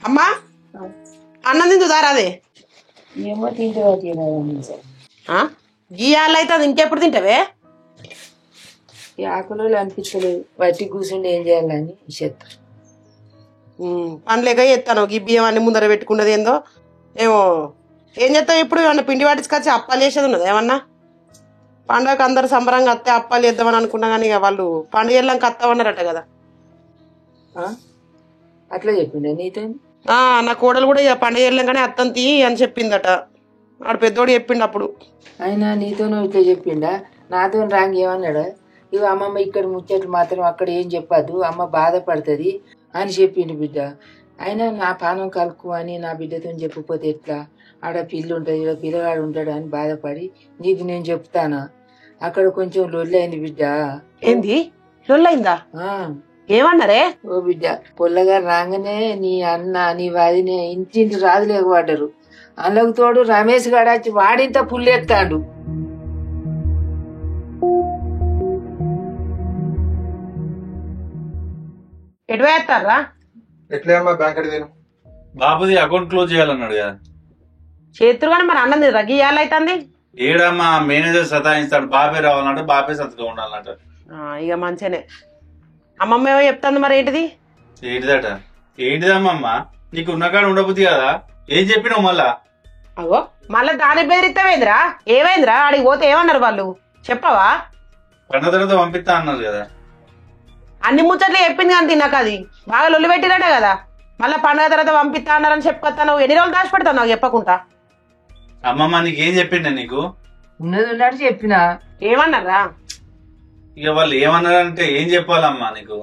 అమ్మా అన్నం తింటుందారా అదే ఏమో తింటే గీయాలు అయితే అది ఇంకెప్పుడు తింటావే ఆకులు అనిపించలేదు బట్టి కూర్చుండి ఏం చేయాలని చెత్త పండ్లేక చేస్తాను ఈ బియ్యం అన్ని ముందర పెట్టుకున్నది ఏందో ఏమో ఏం చేస్తావు ఇప్పుడు ఏమన్నా పిండి పట్టించుకొచ్చి అప్పాలు చేసేది ఉన్నది ఏమన్నా పండుగకు అందరు సంబరంగా అత్తే అప్పాలు చేద్దామని అనుకున్నా కానీ ఇక వాళ్ళు పండుగ వెళ్ళాక అత్తామన్నారట కదా అట్లా చెప్పిండే నీతో నా కోడలు కూడా ఇక పండుగ వెళ్ళాకనే అత్తం తీ అని చెప్పిందట ఆడు పెద్దోడు చెప్పిండు అప్పుడు అయినా నీతోనూ ఇట్లా చెప్పిండా నాతో రాంగ్ ఏమన్నాడా ఇవి అమ్మమ్మ ఇక్కడ ముచ్చట్లు మాత్రం అక్కడ ఏం చెప్పద్దు అమ్మ బాధపడుతుంది అని చెప్పిండు బిడ్డ అయినా నా పానం కలుపు అని నా బిడ్డతో చెప్పకపోతే ఎట్లా ఆడ పిల్లు ఉంటుంది ఇక్కడ పిల్లగాడు ఉంటాడు అని బాధపడి నీకు నేను చెప్తానా అక్కడ కొంచెం లొల్లైంది బిడ్డ ఏంది లొల్లైందా ఏమన్నారే ఓ బిడ్డ పొల్లగా రాగానే నీ అన్న నీ వాదినే ఇంటింటి రాజు లేకపోడ్డారు అందులోకి తోడు రమేష్ గాడు వచ్చి వాడింత పుల్లెత్తాడు ఎటు వేస్తారా బాబుది అకౌంట్ క్లోజ్ చేయాలన్నాడు కదా చేతులు కానీ మరి అన్నం తినరా గీయాలైతుంది ఏడమ్మా మేనేజర్ సతాయిస్తాడు బాబే రావాలంటే బాబే సతగా ఉండాలంట ఇక మంచిగానే అమ్మమ్మ ఏమో చెప్తాంది మరి ఏంటిది ఏంటిదట ఏంటిదమ్మమ్మ నీకు ఉన్నకాడ ఉండబుద్ది కదా ఏం చెప్పినావు మళ్ళా అగో మళ్ళా దాని బెదిరిస్తావేంద్రా ఏమైందిరా ఆడికి పోతే ఏమన్నారు వాళ్ళు చెప్పవా పండుగ తర్వాత పంపిస్తా అన్నారు కదా అన్ని ముచ్చట్లు చెప్పింది కానీ తిన్నాక అది బాగా లొల్లి పెట్టిరట కదా మళ్ళీ పండుగ తర్వాత పంపిస్తా అన్నారని చెప్పుకొస్తాను ఎన్ని రోజులు దాచి పెడతావు నాకు చెప్పకుండా అమ్మమ్మ నీకేం చెప్పిండే నీకు ఉన్నది ఉన్నట్టు చెప్పినా ఏమన్నారా ఇక వాళ్ళు ఏమన్నారంటే ఏం చెప్పాలమ్మా నీకు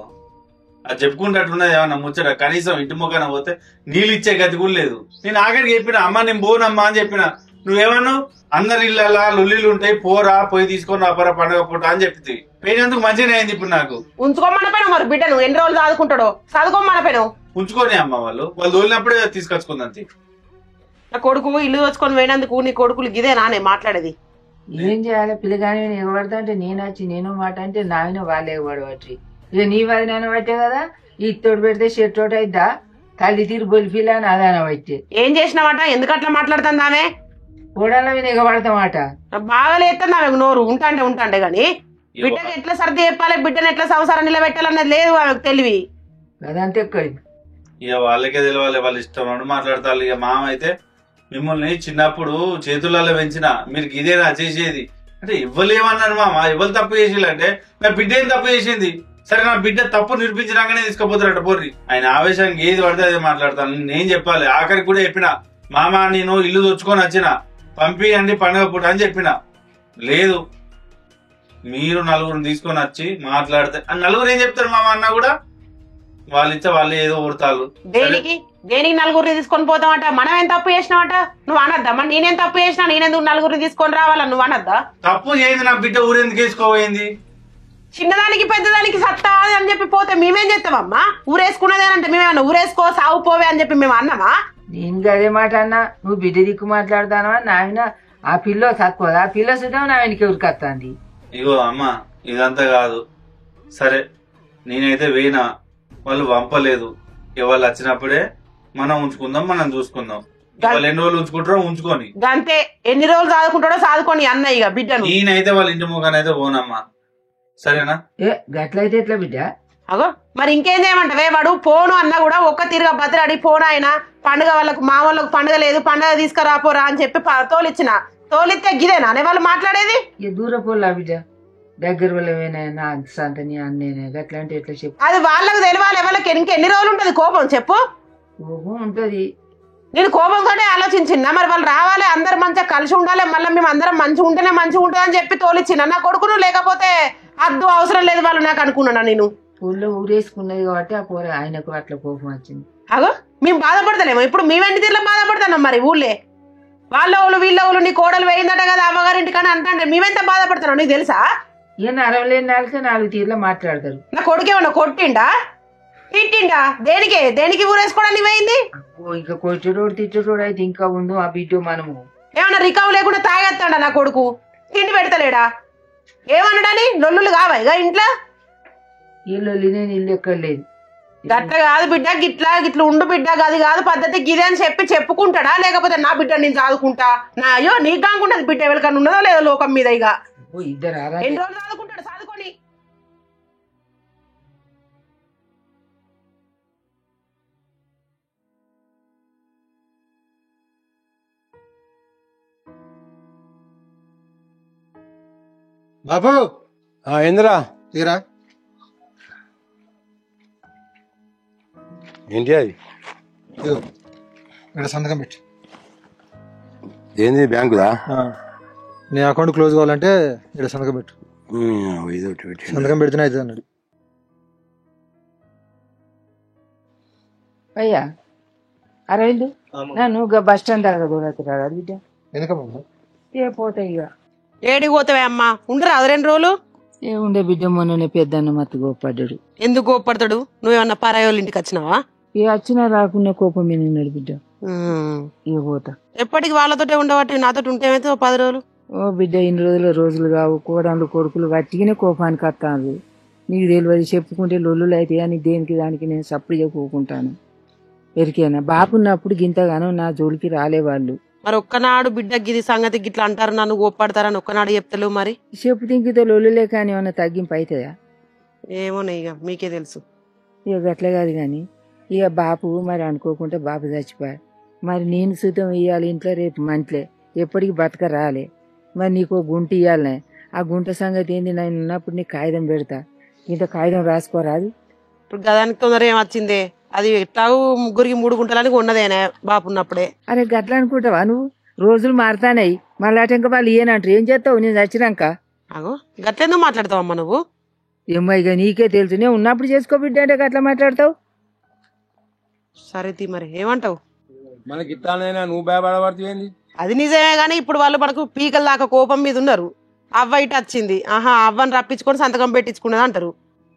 అది చెప్పుకుంటట్టున్నది ఏమన్నా ముచ్చట కనీసం ఇంటి మొక్కన పోతే నీళ్ళు ఇచ్చే గతి కూడా లేదు నేను ఆఖరికి చెప్పిన అమ్మ నేను పోనమ్మా అని చెప్పిన నువ్వేమన్నావు అందరి ఇళ్ళ లొల్లిలు ఉంటాయి పోరా పోయి తీసుకొని రాపరా పండుగ పూట అని చెప్తుంది పోయినందుకు మంచిగానే అయింది ఇప్పుడు నాకు ఉంచుకోమన్న పైన మరి బిడ్డను ఎన్ని రోజులు చదువుకుంటాడో చదువుకోమన్న పైన ఉంచుకొని అమ్మ వాళ్ళు తోలినప్పుడే తీసుకొచ్చుకుందంతే నా కొడుకు ఇల్లు వచ్చుకొని పోయినందుకు నీ కొడుకులు గిదే నానే మాట్లాడేది ఏం చేయాలి పిల్లగాని ఎగబడతా అంటే నేను వచ్చి నేను మాట అంటే నాయన వాళ్ళు ఎగబడబట్టి ఇక నీ వాది నాన్న పట్టే కదా ఈ తోడు పెడితే షర్ట్ తోటి అయిద్దా తల్లి తీరు బొలిపిల్ల అని అదాన పట్టే ఏం చేసినావట ఎందుకు అట్లా మాట్లాడుతుంది ఆమె కూడాల మీద ఎగబడతామాట బాగా లేస్తుంది ఆమెకు నోరు ఉంటాండే గాని బిడ్డకి ఎట్లా సర్ది చెప్పాలి బిడ్డను ఎట్లా సంసారం నిలబెట్టాలన్నది లేదు ఆమెకు తెలివి అదంతా ఎక్కడి ఇక వాళ్ళకే తెలియాలి వాళ్ళ ఇష్టం అని మాట్లాడతారు ఇక మామ అయితే మిమ్మల్ని చిన్నప్పుడు చేతులలో పెంచిన మీరు ఇదేనా చేసేది అంటే ఇవ్వలేమన్నారు మామ ఇవ్వలు తప్పు చేసేయాలంటే నా బిడ్డ ఏం తప్పు చేసింది సరే నా బిడ్డ తప్పు నిరూపించడాగానే తీసుకుపోతారట పోర్రి ఆయన ఆవేశానికి ఏది పడితే అదే మాట్లాడతాను నేను చెప్పాలి ఆఖరికి కూడా చెప్పిన మామ నేను ఇల్లు తెచ్చుకొని వచ్చిన పంపియండి పండుగ పూట అని చెప్పిన లేదు మీరు నలుగురిని తీసుకొని వచ్చి మాట్లాడితే నలుగురు ఏం చెప్తారు మామ అన్న కూడా వాళ్ళిచ్చే వాళ్ళు ఏదో ఊరుతారు దేనికి నలుగురిని తీసుకొని పోతామట మనం ఏం తప్పు చేసినావట నువ్వు అనద్దా మరి నేనేం తప్పు చేసినా నేనెందుకు నలుగురిని తీసుకొని రావాలా నువ్వు అనద్దా తప్పు చేయింది నా బిడ్డ ఊరెందుకు వేసుకోపోయింది చిన్నదానికి పెద్దదానికి సత్తా అని చెప్పి పోతే మేమేం చేస్తామమ్మా ఊరేసుకున్నదేనంటే మేమేమన్నా ఊరేసుకో సాగు పోవే అని చెప్పి మేము అన్నామా నేను అదే మాట అన్నా నువ్వు బిడ్డ దిక్కు మాట్లాడతానవా నాయన ఆ పిల్ల తక్కువ ఆ పిల్ల సుద్దాం నాయనకి ఉరికొస్తుంది ఇగో అమ్మ ఇదంతా కాదు సరే నేనైతే వేయినా వాళ్ళు పంపలేదు వాళ్ళు వచ్చినప్పుడే మనం ఉంచుకుందాం మనం చూసుకుందాం వాళ్ళు ఎన్ని రోజులు ఉంచుకుంటారో ఉంచుకొని అంతే ఎన్ని రోజులు చదువుకుంటాడో చదువుకొని అన్నయ్య బిడ్డను నేనైతే వాళ్ళ ఇంటి ముఖానైతే పోనమ్మా సరేనా గట్లయితే ఎట్లా బిడ్డ అగో మరి ఇంకేం చేయమంటావే వాడు పోను అన్నా కూడా ఒక్క తిరుగా బతిరాడి పోను ఆయన పండుగ వాళ్ళకు మా వాళ్ళకు పండుగ లేదు పండుగ తీసుకురాపోరా అని చెప్పి తోలిస్తే గిదేనా అనే వాళ్ళు మాట్లాడేది దూర పోలా బిడ్డ దగ్గర వాళ్ళవేనా నా సంత నీ అన్నేనే గట్లాంటి ఎట్లా చెప్పు అది వాళ్ళకు తెలియాలి వాళ్ళకి ఇంకెన్ని రోజులు ఉంటది కోపం చెప్పు కోపం ఉంటది నేను కోపంతోనే ఆలోచించిన మరి వాళ్ళు రావాలి అందరు మంచిగా కలిసి ఉండాలి మళ్ళీ మేము అందరం మంచిగా ఉంటేనే మంచిగా ఉంటుంది అని చెప్పి తోలిచ్చిన నా కొడుకును లేకపోతే అద్దు అవసరం లేదు వాళ్ళు నాకు అనుకున్నానా నేను ఊళ్ళో ఊరేసుకున్నది కాబట్టి ఆ పోర ఆయనకు అట్లా కోపం వచ్చింది అగో మేము బాధపడతలేమో ఇప్పుడు మేమేంటి తీరులో బాధపడతాం మరి ఊళ్ళే వాళ్ళ వీళ్ళ నీ కోడలు వేయిందట కదా అమ్మగారింటికని అంటే మేమెంత బాధపడుతున్నావు నీకు తెలుసా ఈయన అరవలేని నాలుగు 4 తీర్లో మాట్లాడతారు నా కొడుకేమన్నా కొట్టిండా తిట్టిండా దేనికి ఊరేసుకోవడానికి పోయింది ఇంకా కొట్టడోడు తిట్టడోడు అయితే ఇంకా ఉండు ఆ బిడ్డ మనము ఏమన్నా రికవ్ లేకుండా తాగేస్తాడా నా కొడుకు తిండి పెడతలేడా ఏమన్నాడని లొల్లులు కావాయిగా ఇంట్లో ఇల్లు నేను ఇల్లు ఎక్కడ లేదు గట్ల కాదు బిడ్డ, గిట్లా ఉండు బిడ్డ, గది కాదు పద్ధతి, గిదే అని చెప్పి చెప్పుకుంటాడా? లేకపోతే నా బిడ్డ నేను చదువుకుంటా, నా అయ్యో నీకు కాకుంటది బిడ్డ, ఎవరికన్నా ఉన్నదో లేదో లోకం మీద. ఇక ఇద్దరు ఎన్ని రోజులు చదువుకుంటాడు? చదువుకొని బాబు ఏందిరా తీరా ఏంటి అది? ఇదిగో ఇక్కడ సంతకం పెట్టి. ఏంది బ్యాంకుదా? నీ అకౌంట్ క్లోజ్ కావాలంటే ఇక్కడ సంతకం పెట్టు. ఇది ఒకటి పెట్టి. సంతకం పెడితేనే అవుతుంది అన్నాడు. అయ్యా అరవింద్ నన్ను బస్ స్టాండ్ దాకా దూరవుతున్నాడు బిడ్డ. ఎందుకమ్మా? ఏ పోతాయి ఇక. ఏడికి పోతావే అమ్మా? ఉండరా అది 2 రోజులు? ఏముండే బిడ్డ, మొన్ననే పెద్దన్న మత్తు గోపడ్డాడు. ఎందుకు కోపడతాడు? నువ్వేమన్నా పరాయోళ్ళ ఇంటికి వచ్చినావా? ఇక వచ్చినా రాకుండా కోపం మీద ఉన్నాడు బిడ్డ. ఇక పోతా. ఎప్పటికి వాళ్ళతోటే ఉండబట్టి నాతో ఉంటే ఏమైతే 10 రోజులు. ఓ బిడ్డ, ఇన్ని రోజులు కావు, కోడళ్ళు కొడుకులు గట్టిగానే కోపానికి వస్తాను. నీకు తెలియదు, చెప్పుకుంటే లొల్లులు అయితే అని దేనికి దానికి నేను సప్పుడు కూకుంటాను. ఎరికేనా బాపున్నప్పుడు గింతగానో నా జోలికి రాలేవాళ్ళు. మరి ఒక్కనాడు బిడ్డ గిది సంగతి గిట్లా అంటారు, నన్ను కోప్పడతారని ఒక్కనాడు చెప్తలేవు. మరి చెప్పు తింకితో లొల్లులే కానీ ఏమన్నా తగ్గింపు అవుతుందా? ఏమోనే, ఇక మీకే తెలుసు. ఇక గట్ల కాదు కానీ ఇక బాపు మరి అనుకోకుండా బాపు చచ్చిపోయా. మరి నేను సుతం ఇవ్వాలి ఇంట్లో, రేపు మంట్లే ఎప్పటికి బతక రాలే. మరి నీకు గుంట ఇవ్వాలనే, ఆ గుంట సంగతి ఏంది? నేను ఉన్నప్పుడు నీకు కాగితం పెడతా, ఇంత కాగితం రాసుకోరాదు. ఇప్పుడు గదానికి తొందర ఏమొచ్చిందే? అది ఎట్లాగూ 3 గుంటలని ఉన్నదేనే బాపు ఉన్నప్పుడే. అరే గట్ల అనుకుంటావా నువ్వు? రోజులు మారుతానాయి, మళ్ళీ ఇంకా వాళ్ళు ఇయ్యనంటారు. ఏం చేస్తావు నేను చచ్చినాక? అగో గట్లెందుకు మాట్లాడతావమ్మా నువ్వు? ఏమ్మా ఇక నీకే తెలుసు, నేను ఉన్నప్పుడు చేసుకో బిడ్డ అంటే గట్లా మాట్లాడతావు. సరే తీ, మరి ఏమంటావు? మనకి ఇట్లానైనా నువ్వు భయపడబడుతుంది. అది నిజమే గానీ ఇప్పుడు వాళ్ళు మనకు పీకల దాకా కోపం మీద ఉన్నారు. అవ్వ ఇటు వచ్చింది, అవ్వని రప్పించుకొని సంతకం పెట్టించుకున్నది అంటారు.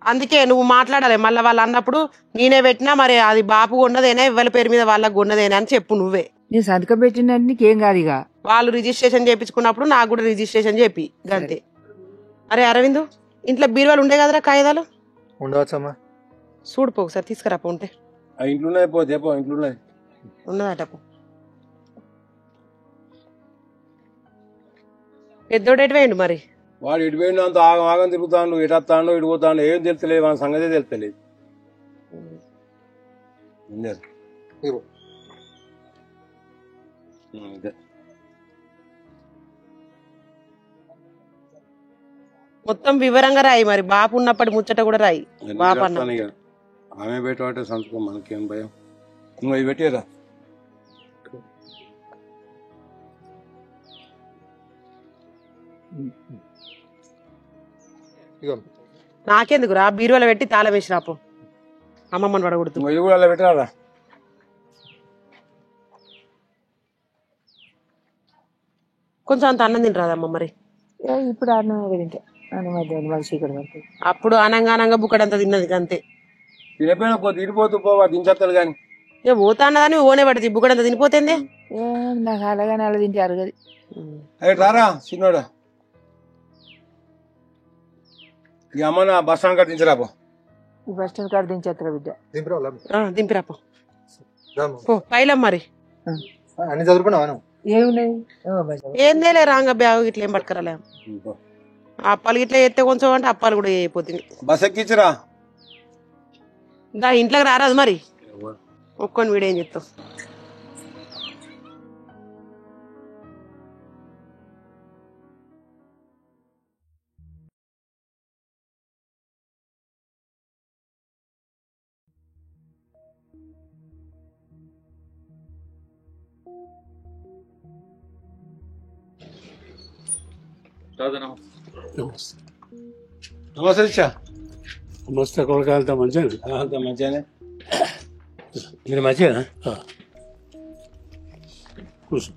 అందుకే నువ్వు మాట్లాడాలి. మళ్ళీ వాళ్ళు అన్నప్పుడు నేనే పెట్టినా మరి అది బాపు కొన్నదేనా, ఇవ్వల పేరు మీద వాళ్ళకి కొన్నదేనా అని చెప్పు నువ్వే. నేను సంతకం పెట్టిన నీకేం కాదు. ఇక వాళ్ళు రిజిస్ట్రేషన్ చేయించుకున్నప్పుడు నాకు కూడా రిజిస్ట్రేషన్ చెప్పి గంతే. అరే అరవింద్, ఇంట్లో బీరువాలు ఉండే కదరా కాగితాలు? ఉండవచ్చమ్మా. చూడుపో ఒకసారి, తీసుకురాపో. ఉంటే ఇంట్లో పోతే ఇంట్లో ఉన్నదటపో. పెద్దోడేటి వేయండి మరి. వాడు ఇటు పోయినంత ఆగం తిరుగుతాడు, ఇటు వస్తాడు, ఇటు పోతాడు, ఏం తెలుస్తలేదు, మన సంగతే తెలుస్తలేదు. మొత్తం వివరంగా రాయి. మరి బాపు ఉన్నప్పటి ముచ్చట కూడా రాయి. బాపు అన్న ఆమె పెట్టే సంతకం మనకేం భయం. నువ్వు అవి పెట్టేరా. నాకెందుకు రా, బీరువాలో పెట్టి తాళం వేసి రాపో. అమ్మమ్మని పడగొడుతు. నువ్వు కూడా అలా పెట్టారా? కొంచెం అంత అన్నం తింటారమ్మా మరి. ఇప్పుడు అన్నం తింటే అన్నం మధ్యాహ్నం మనిషి ఇక్కడ పడుతుంది. అప్పుడు అనంగా బుక్కడంతా తిన్నది అంతే. తినపోయినా తినిపోతూ పోవా, దించేస్తాడు కానీ. ఇక పోతా అన్నదాన్ని ఓనే పడుతుంది, బుక్కడంతా తినిపోతుంది. నాకు అలాగని అలా తింటే అరగది. రారా చిన్నోడా, ఇక అమ్మ నా బస్ స్టాండ్ కాడ దించరాపో. బస్ స్టాండ్ కాడ దించేస్తారు బిడ్డ. దింపిరాపో పైలం మరి. అన్ని చదువుకున్నావా? ఏమున్నాయి ఏందేలే రాంగ బ్యాగ్ ఇట్లా ఏం పట్టుకురాలే. అప్పాలు ఇట్లా ఎత్తే కొంచెం అంటే అప్పాలు కూడా అయిపోతుంది. బస్ ఎక్కించరా. దా ఇంట్లోకి రారాదు మరి, ఒక్కొని వీడేం చెప్తావు. నమస్తే ఇచ్చా. మస్తు కొడకాలతో మంచిగా అంత మంచిగానే. మీరు మంచిగా కూర్చో.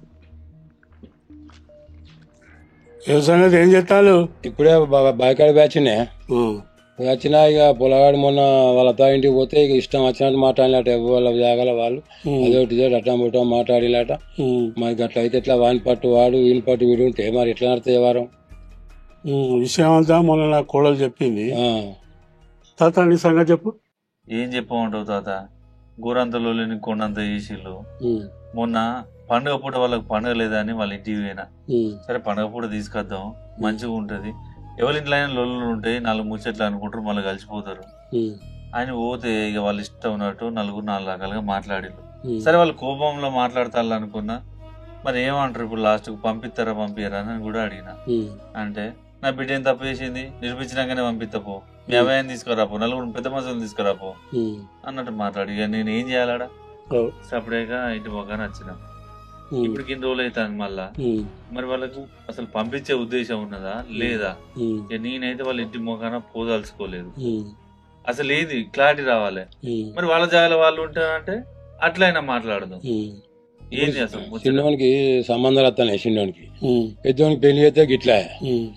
ఏ సంగతి ఏం చెప్తాను? ఇప్పుడే బాయికాడ బ్యాచ్నే వచ్చినా. ఇక పొలగాడు మొన్న వాళ్ళ తా ఇంటికి పోతే ఇక ఇష్టం వచ్చినట్టు మాట్లాడినట్టు వాళ్ళ జాగాల వాళ్ళు అదొకటి అట్టా ముట్టా మాట్లాడినట. మరి అట్లా అయితే ఎట్లా వాని పట్టు వాడు వీని పట్టు వీడు ఉంటే మరి ఎట్లా నడుతుంది వారం. విషయం అంతా మొన్న నా కోడలు చెప్పింది. తాత నీ సంగతి చెప్పు. ఏం చెప్పమంటావు తాత? గోరంతలో కొండంత చేసిళ్ళు. మొన్న పండుగ పూట వాళ్ళకి పండుగ లేదని వాళ్ళ ఇంటికి పోయినా. సరే పండుగ పూట తీసుకొద్దాం, మంచిగా ఉంటది. ఎవరింట్లో అయినా లొల్లు ఉంటాయి, 4 ముచ్చట్లు అనుకుంటారు, మళ్ళీ కలిసిపోతారు. ఆయన పోతే ఇక వాళ్ళు ఇష్టం ఉన్నట్టు 4 రకాలుగా మాట్లాడిళ్ళు. సరే వాళ్ళు కోపంలో మాట్లాడతారు అనుకున్నా. మరి ఏమంటారు ఇప్పుడు లాస్ట్ కు, పంపిస్తారా పంపియరా అని కూడా అడిగిన. అంటే నా బిడ్డ ఏం తప్పు చేసింది, నిరూపించినాకనే పంపిస్తా, మీ అబ్బాయిని తీసుకురాపో, 4 పెద్ద మనుషులను తీసుకురాపో అన్నట్టు మాట్లాడి. ఇక నేను ఏం చేయాలడా? సపరేట్ గా ఇంటి మొక్కని వచ్చిన. ఇప్పుడు ఇన్ని రోజులు అవుతాను మళ్ళా. మరి వాళ్ళకు అసలు పంపించే ఉద్దేశం ఉన్నదా లేదా? నేనైతే వాళ్ళ ఇంటి మొక్కన పోదలుచుకోలేదు. అసలు ఏది క్లారిటీ రావాలి. మరి వాళ్ళ జాగాలో వాళ్ళు ఉంటారంటే అట్లయినా మాట్లాడదాం. ఏంది అసలు చిన్నవానికి సంబంధాలు వస్తాయి, చిన్నవానికి పెద్దవానికి పెళ్లి అయితే గిట్లా.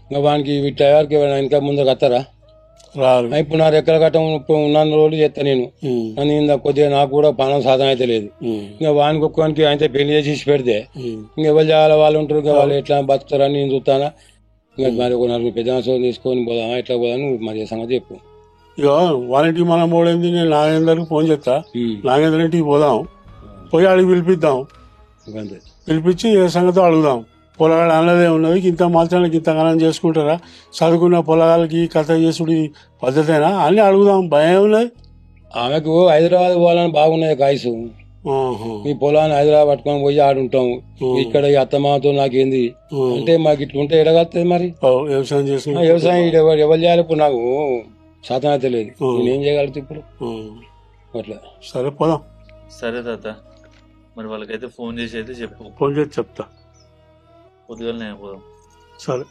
ఇంకా వానికి ఇట్లా ఎవరికి ఇంకా ముందుకు వస్తారా? ఇప్పుడు నా రెక్కల కట్టం ఉన్న రోజులు చేస్తా నేను. నన్ను కొద్దిగా నాకు కూడా పనం సాధన అయితే లేదు. ఇంకా వానికి ఒక్కనికి అయితే పెళ్లి చేసి పెడితే ఇంకా ఎవరు చేయాలి, వాళ్ళు ఉంటారు, వాళ్ళు ఎట్లా బతుకుతారని నేను చూస్తానా. ఇంకా మరి ఒక 4 పెద్ద మనుషులు తీసుకొని పోదామా, ఎట్లా పోదాను మరి సంగతి చెప్పు. ఇక వాళ్ళింటికి మనం పోవడం, నేను నాగేందర్కి ఫోన్ చేస్తా, నాగేందర్ ఇంటికి పోదాం, పోయి అడిగి పిలిపిద్దాం, పిలిపించి ఏ సంగతి అడుగుదాం. పొలగాడు అన్నదే ఉన్నది, ఇంత మాత్రానికి ఇంతగానం చేసుకుంటారా, చదువుకున్న పొలగాళ్ళకి కథ చేసుడు పద్ధతేనా అని అడుగుదాం. భయం ఉన్నది. ఆమెకు హైదరాబాద్ పోవాలని బాగున్నది కాయసు. మీ పొలాన్ని హైదరాబాద్ పట్టుకొని పోయి ఆడుంటాం. ఇక్కడ అత్తమాతో నాకేంది అంటే మాకు ఇట్లుంటే ఎడగలుగుతుంది. మరి వ్యవసాయం చేసి వ్యవసాయం ఎవరు చేయాలి? ఇప్పుడు నాకు శాతం అయితే లేదు, నేనేం చేయగలుగుతా ఇప్పుడు? అట్లా సరే పోదాం. సరే తాత, మరి వాళ్ళకైతే ఫోన్ చేసి అయితే చెప్పు. ఫోన్ చేసి చెప్తా, పొద్దుగానే పోదాం. సరే.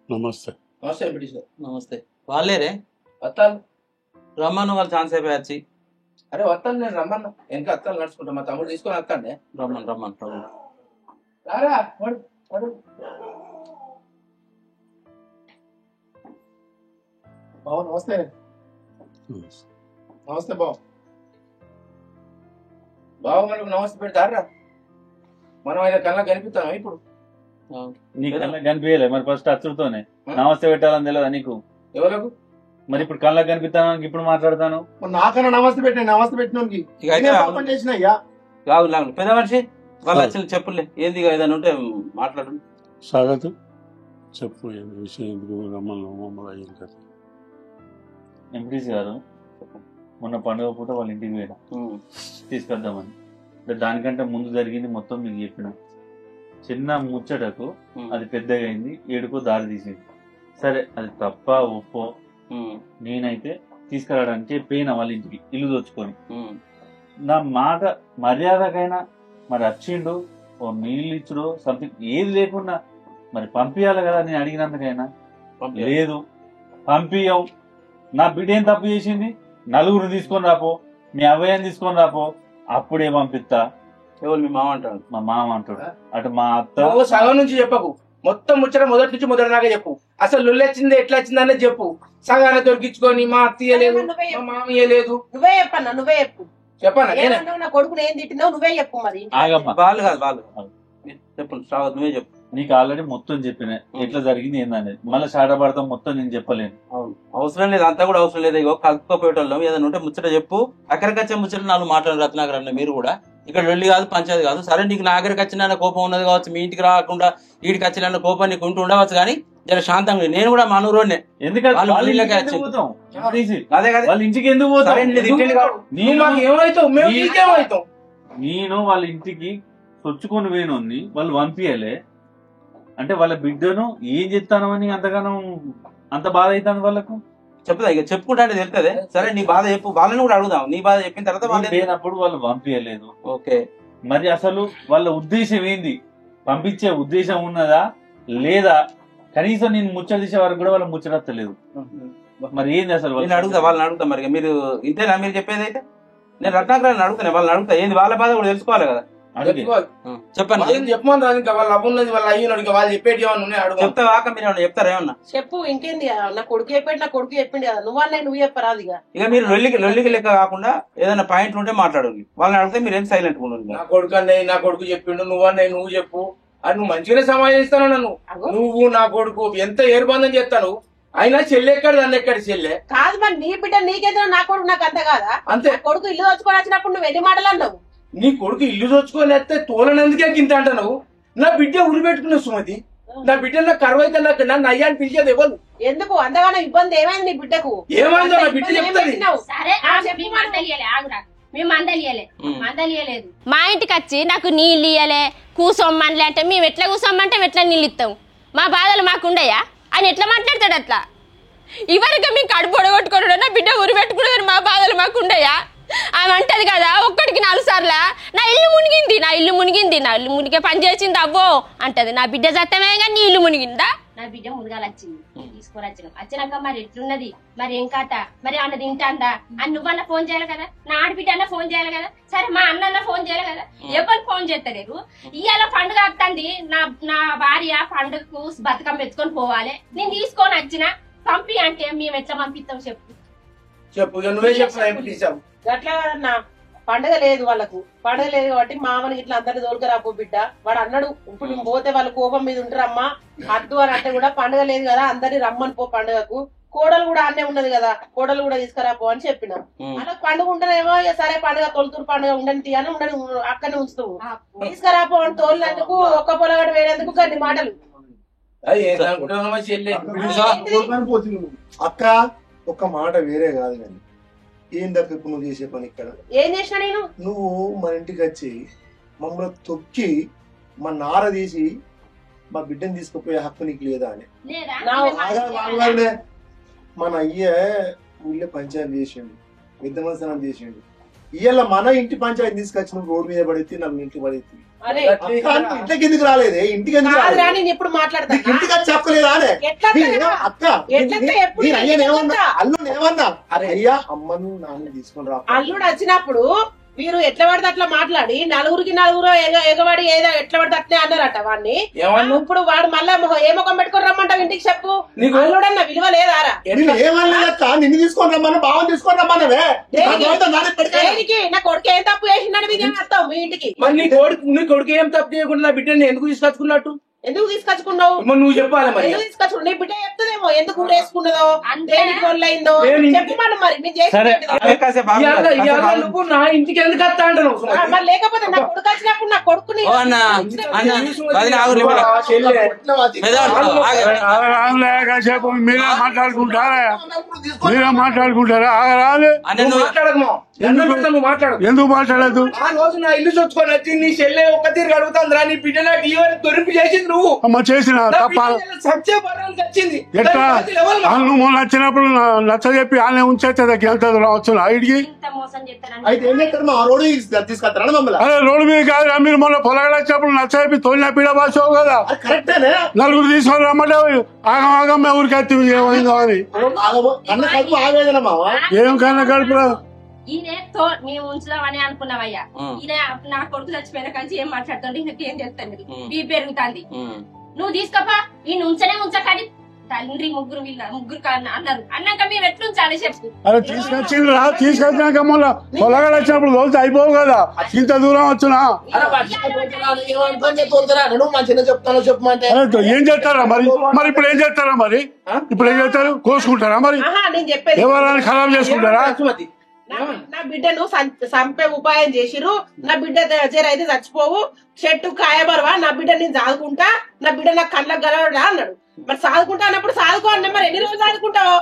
నమస్తే. నమస్తే. వాళ్ళేరే వస్తాను రమ్మను, వాళ్ళు ఛాన్స్ అయిపోయి వచ్చి. అరే వస్తాను, నేను రమ్మన్నా వెనక వస్తాను నడుచుకుంటా, మా తమ్ముడు తీసుకొని వస్తాండే. రమ్మను రమ్మను రమ్మను. రారా బాబు. నమస్తే. నమస్తే బాబు. బాబు మనకు నమస్తే పెడతారా? మనం అయితే కళ్ళ కనిపిస్తాం ఇప్పుడు. నీకు కళ్ళకి కనిపించలే మరి? ఫస్ట్ అచ్చుడుతోనే నమస్తే పెట్టాలని తెలియదా నీకు? ఎవరకు? మరి ఇప్పుడు కళ్ళకి కనిపిస్తాను, ఇప్పుడు మాట్లాడతాను. నాకన్నా నమస్తే పెట్టిన, నమస్తే పెట్టినోనికి చేసిన. అయ్యా లాగు లాగు పెద్ద మనిషి వాళ్ళు వచ్చి చెప్పులే, ఏంది ఏదైనా ఉంటే మాట్లాడు. స్వాగతం చెప్పు, విషయం ఎందుకు రమ్మను మమ్మల్ని ఎంపీసీ గారు మొన్న పండుగ పూట వాళ్ళ ఇంటికి పోయినా తీసుకొద్దామని. దానికంటే ముందు జరిగింది మొత్తం మీకు చెప్పిన. చిన్న ముచ్చటకు అది పెద్దగా అయింది, ఏడుకో దారి తీసింది. సరే అది తప్ప ఒప్పో నేనైతే తీసుకురావడానికి పోయినా వాళ్ళ ఇంటికి, ఇల్లు దోచుకొని. నా మాట మర్యాదకైనా మరి వచ్చిండు, ఓ నీళ్ళు ఇచ్చుడో సంథింగ్ ఏది లేకుండా మరి పంపించాలి కదా. నేను అడిగినందుకైనా లేదు, పంపించం. నా బిడ్డ ఏం తప్పు చేసింది, 4 తీసుకొని రాపో, మీ అవ్వయ్యని తీసుకొని రాపో, అప్పుడే పంపిస్తా. ఎవరు మీ మామ అంటాడు? మా మామ అంటాడు. అటు మా అత్త. సగం నుంచి చెప్పకు, మొత్తం ముచ్చట మొదటి నుంచి మొదటిదాకా చెప్పు. అసలు లొల్లు వచ్చింది ఎట్లా వచ్చిందనే చెప్పు. సగాన దొరికించుకొని మా అత్తయ్య లేదు, మా మామయ్య లేదు. నువ్వే చెప్పన్నా, నువ్వే చెప్పు. చెప్పన్నా నా కొడుకుని ఏం తిట్టినావు నువ్వే చెప్పు. మరి వాళ్ళు కాదు వాళ్ళు చెప్పు, శ్రావత్ నువ్వే చెప్పు. నీకు ఆల్రెడీ మొత్తం చెప్పిన ఎట్లా జరిగింది ఏందనేది. మళ్ళీ షాడ పడతాం మొత్తం నేను చెప్పలేను. అవసరం లేదు, అంతా కూడా అవసరం లేదు. ఇగో కలుపుకోపోయేటోళ్ళం ఏదైనా ఉంటే ముచ్చట చెప్పు. అక్కడికి వచ్చే ముచ్చట 4 మాట్లాడు రత్నాకర్ అన్న. మీరు కూడా ఇక్కడ వెళ్ళి కాదు, పంచాయతీ కాదు. సరే నీకు నా దగ్గరికి వచ్చిన కోపం ఉన్నది కావచ్చు, మీ ఇంటికి రాకుండా వీడికి వచ్చిన కోపం నీకు ఉంటూ ఉండవచ్చు, కానీ జర శాంతంగా. నేను కూడా మనూరోనే. ఎందుకంటే వాళ్ళ ఇంటికి ఎందుకు పోతాం? నేను వాళ్ళ ఇంటికి చొచ్చుకొని పోయినోని వాళ్ళు పంపించలే అంటే వాళ్ళ బిడ్డను ఏం చెప్తాను అని అంతగానో అంత బాధ అవుతుంది వాళ్ళకు. చెప్తా ఇక చెప్పుకుంటా అంటే తెలుస్తుంది. సరే నీ బాధ చెప్పు, వాళ్ళని కూడా అడుగుదాం. నీ బాధ చెప్పిన తర్వాత వాళ్ళు లేనప్పుడు వాళ్ళు పంపించలేదు. ఓకే, మరి అసలు వాళ్ళ ఉద్దేశం ఏంది? పంపించే ఉద్దేశం ఉన్నదా లేదా? కనీసం నేను ముచ్చట తీసే వరకు కూడా వాళ్ళ ముచ్చటలేదు. మరి ఏంది అసలు? నేను అడుగుతా, వాళ్ళని అడుగుతా. మరి మీరు ఇంతేనా మీరు చెప్పేది? అయితే నేను రత్నాకరాన్ని అడుగుతాను, వాళ్ళని అడుగుతా. ఏంది వాళ్ళ బాధ కూడా తెలుసుకోవాలి కదా. చెప్పండి చెప్పమని రాదు ఇంకా వాళ్ళ అవ్వున్నది వాళ్ళ అయ్యున్నాడు ఇంకా వాళ్ళు చెప్పేటి ఏమన్నా అడుగు చెప్తావాక మీరు ఏమన్నా చెప్తారా ఏమన్నా చెప్పు ఇంకేంది నా కొడుకు చెప్పాడు నా కొడుకు చెప్పింది కదా నువ్వు చెప్పరాదు ఇక మీరు లొల్లికి లెక్క కాకుండా ఏదైనా పాయింట్లు ఉంటే మాట్లాడండి వాళ్ళని అడిగితే మీరు ఏం సైలెంట్ ఉండండి నా కొడుకు అన్నయ్య నా కొడుకు చెప్పిండు నువ్వన్నయ్య నువ్వు చెప్పు అది నువ్వు మంచిగానే సమాధానిస్తాను నన్ను నువ్వు నా కొడుకు ఎంత ఏర్బంధం చేస్తాను అయినా చెల్లె ఎక్కడ దాన్ని ఎక్కడ చెల్లె కాదు మరి నీ బిడ్డ నీకేదో నా కొడుకు నాకు అంత కాదా అంతే కొడుకు ఇల్లు వచ్చుకొని వచ్చినప్పుడు నువ్వు ఎన్ని మాటలు అన్నావు నీ కొడుకు ఇల్లు దోచుకొని వస్తే తోలనందుకే గింత అంటావు నా బిడ్డ ఉరి పెట్టుకున్నావు సుమతి నా బిడ్డ నాకు కరువైతే నాకు నన్ను అయ్యా అని పిలిచేది ఎవరు ఎందుకు అంతగానో ఇబ్బంది ఏమైంది నీ బిడ్డకు ఏమైందో నా బిడ్డ చెప్తాది మేము మందలియలేదు మా ఇంటికి వచ్చి నాకు నీళ్ళు ఇయ్యలే కూసోమ్మని అంటే మేము ఎట్లా కూసోమ్మంటే ఎట్లా నీళ్ళు ఇస్తాం మా బాధలు మాకుండయా ఆయన ఎట్లా మాట్లాడతాడు అట్లా ఇవరికి మేము కడుపు పొడగొట్టుకోవడం నా బిడ్డ ఉరి పెట్టుకున్నదని మా బాధలు మాకుండయా ఆమె అంటది కదా ఒక్కడికి 4 సార్లు నా ఇల్లు మునిగే పని చేసింది అవ్వో అంటది నా బిడ్డ సత్తమే కానీ నీ ఇల్లు మునిగిందా నా బిడ్డ మునగాలు వచ్చింది తీసుకొని వచ్చినాక మరి ఎట్లున్నది మరి ఏం కాట మరి అన్న తింటాందా అని నువ్వన్నా ఫోన్ చేయాలి కదా నా ఆడబిడ్డ అన్న ఫోన్ చేయాలి కదా సరే మా అన్న ఫోన్ చేయాలి కదా ఎవరు ఫోన్ చేస్తలేరు ఇవాళ పండుగ వస్తుంది నా భార్య పండుగకు బతుకమ్మ ఎత్తుకొని పోవాలి నేను తీసుకొని వచ్చిన పంపి అంటే మేము ఎట్లా పంపిస్తాం చెప్పు నువ్వే చెప్పు అట్లా కదన్నా పండగ లేదు వాళ్ళకు పండగ లేదు కాబట్టి మామని ఇట్లా అందరిని తోలుకరాపో బిడ్డ వాడు అన్నాడు ఇప్పుడు నేను పోతే వాళ్ళ కోపం మీద ఉంటారమ్మా అద్దు అని అంటే కూడా పండగ లేదు కదా అందరిని రమ్మని పో పండుగకు కోడలు కూడా అన్నే ఉన్నది కదా కోడలు కూడా తీసుకురాపో అని చెప్పినాం అలా పండుగ ఉంటేనేమో సరే పండుగ తొలుతురు పండుగ ఉండని తీయని ఉండని అక్కడనే ఉంచుతావు తీసుకురాపో అని తోలినందుకు ఒక్క పొలగడ వేరేందుకు కొన్ని మాటలు అక్క ఒక్క మాట వేరే కాదు కానీ ఏందక్క ఇప్పుడు నువ్వు చేసే పని ఇక్కడ ఏం చేసినా నేను నువ్వు మన ఇంటికి వచ్చి మమ్మల్ని తొక్కి మా నార తీసి మా బిడ్డని తీసుకుపోయే హక్కు నీకు లేదా అని మన అయ్య ఊళ్ళో పంచాయతీ చేసిండు విద్యమంతనం చేసిండు ఇవాళ మన ఇంటి పంచాయతీ తీసుకొచ్చి నువ్వు రోడ్డు మీద పడితే నాకు ఇంటికి పడితే ఇంటికి ఎందుకు రాలేదే ఇంటికి ఎందుకు ఇప్పుడు మాట్లాడతా ఇంటికి వచ్చి చెప్పలేదా అక్క అల్లుడు ఏమన్నా అరే అయ్యా అమ్మను నాన్న తీసుకుని రా అల్లుడు వచ్చినప్పుడు మీరు ఎట్లా పడితే అట్లా మాట్లాడి నలుగురు ఎగబడి ఏదో ఎట్లా పడితే అట్లే అన్నారట వాడిని ఇప్పుడు వాడు మళ్ళా ఏ ముఖం పెట్టుకుని రమ్మంటావు ఇంటికి చెప్పు అల్లుడన్న విలువ లేదారా ఏమన్నా నిన్ను తీసుకొని రమ్మన్నా బావని తీసుకొని రమ్మన్నవే దేనికి నా కొడుకు ఏం తప్పు చేసిందని మీరు వస్తావు మీ ఇంటికి నీ కొడుకు ఏం తప్పు చేయకుండా నా బిడ్డని ఎందుకు తీసుకొచ్చుకున్నట్టు ఎందుకు తీసుకొచ్చుకున్నావు నువ్వు చెప్పాలి మరి ఎందుకు తీసుకొచ్చుకున్నావు నీ బిడ్డ చెప్తుందేమో ఎందుకు ఊరేసుకున్నదో దేనికి వల్లయిందో చెప్పమను మరి నువ్వు నా ఇంటికి ఎందుకు వస్తా అంటావు మరి లేకపోతే నా కొడుకు వచ్చినప్పుడు నా కొడుకుని మీరే మాట్లాడుకుంటారా ఎందుకు మాట్లాడదు ఆ రోజు నా ఇల్లు చొచ్చుకొని వచ్చి నీ చెల్లె ఒక్క తీరు అడుగుతాందిరా నీ బిడ్డ నాకు ఇవన్నీ దొరికి చేసింది నువ్వు అమ్మ చేసిన తప్ప వచ్చింది ఎట్లా నువ్వు మొన్న వచ్చినప్పుడు నచ్చ చెప్పి ఆనే ఉంచేస్తే వెళ్తుంది రావచ్చు ఐడికి అదే రోడ్డు మీద కాదు మీరు మొన్న పొలగడ వచ్చినప్పుడు నచ్చ చెప్పి తోలిన పీడ భాషవు కదా నలుగురు తీసుకొని రమ్మంటే ఆగం ఆగం ఊరికి వచ్చి ఏమైందో అని ఏం కన్నా కడుపురా ఈయనతో మేము ఉంచుదామని అనుకున్నామయ్యా ఈయన నా కొడుకు చచ్చిపోయిన కంచి ఏం మాట్లాడుతుండే ఈయనకి ఏం తెలుస్తుంది బీ పెరుగుతుంది నువ్వు తీసుకోపా ఈయన ఉంచకాడి తండ్రి ముగ్గురు అన్నారు అన్నాక మేము ఎట్లుంచాలి చెప్పు అరే తీసుకొచ్చినాక మొన్న పొలగడ వచ్చినప్పుడు తోలితే అయిపోవు కదా ఇంత దూరం వచ్చునా ఏం చేస్తారా మరి ఇప్పుడు ఏం చేస్తారా మరి ఇప్పుడు ఏం చేస్తారు కోసుకుంటారా మరి ఎవరైనా ఖరాబ్ చేసుకుంటారా నా బిడ్డను చంపే ఉపాయం చేసిరు నా బిడ్డ అయితే చచ్చిపోవు చెట్టు కాయబరవా నా బిడ్డ నేను సాదుకుంటా నా బిడ్డ నాకు కళ్ళకు గలవడా అన్నాడు మరి సాదుకుంటా అన్నప్పుడు సాదుకో అన్న మరి ఎన్ని రోజులు సాదుకుంటావు